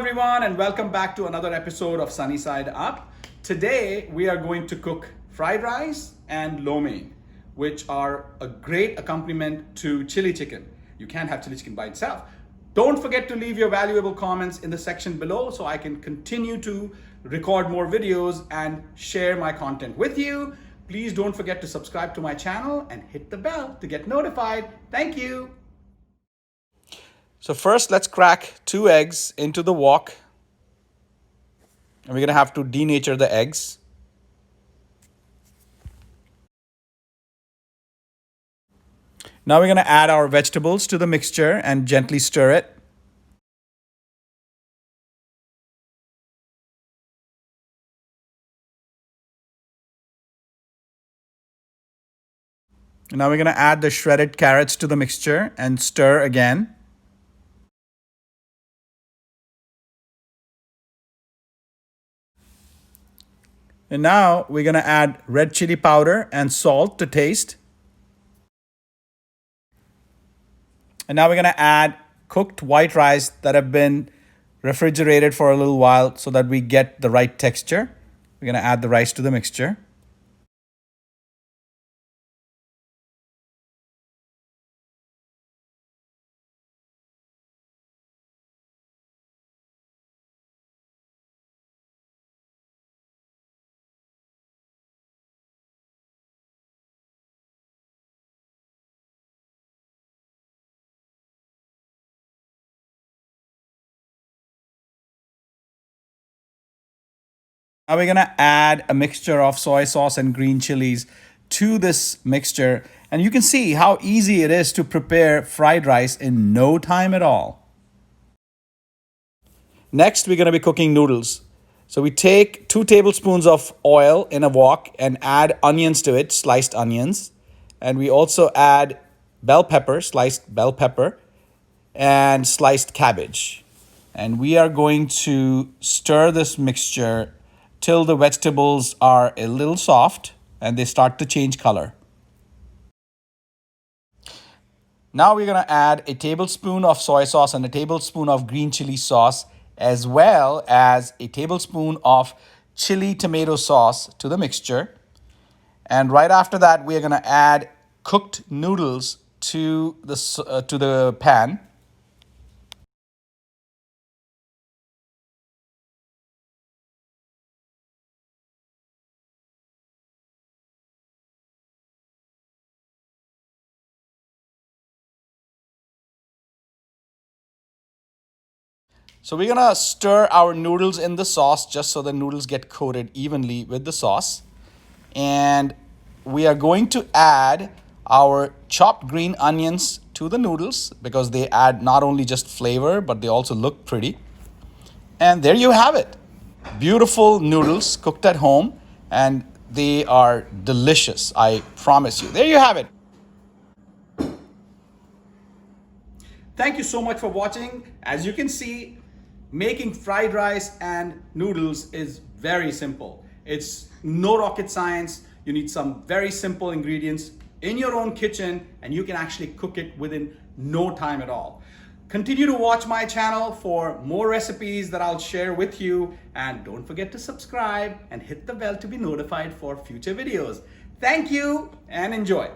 everyone, and welcome back to another episode of Sunny Side Up. Today we are going to cook fried rice and lo mein, which are a great accompaniment to chili chicken. You can't have chili chicken by itself. Don't forget to leave your valuable comments in the section below so I can continue to record more videos and share my content with you. Please don't forget to subscribe to my channel and hit the bell to get notified. Thank you. So first, let's crack 2 eggs into the wok. And we're going to have to denature the eggs. Now we're going to add our vegetables to the mixture and gently stir it. Now we're going to add the shredded carrots to the mixture and stir again. And now we're going to add red chili powder and salt to taste. And now we're going to add cooked white rice that have been refrigerated for a little while so that we get the right texture. We're going to add the rice to the mixture. Now we're going to add a mixture of soy sauce and green chilies to this mixture. And you can see how easy it is to prepare fried rice in no time at all. Next, we're going to be cooking noodles. So we take 2 tablespoons of oil in a wok and add onions to it, sliced onions. And we also add bell pepper, sliced bell pepper, and sliced cabbage. And we are going to stir this mixture till the vegetables are a little soft and they start to change color. Now we're going to add a tablespoon of soy sauce and a tablespoon of green chili sauce, as well as a tablespoon of chili tomato sauce to the mixture. And right after that, we are going to add cooked noodles to the pan. So we're gonna stir our noodles in the sauce just so the noodles get coated evenly with the sauce. And we are going to add our chopped green onions to the noodles because they add not only just flavor, but they also look pretty. And there you have it. Beautiful noodles cooked at home, and they are delicious, I promise you. There you have it. Thank you so much for watching. As you can see, making fried rice and noodles is very simple. It's no rocket science. You need some very simple ingredients in your own kitchen, and you can actually cook it within no time at all. Continue to watch my channel for more recipes that I'll share with you, and don't forget to subscribe and hit the bell to be notified for future videos. Thank you and enjoy.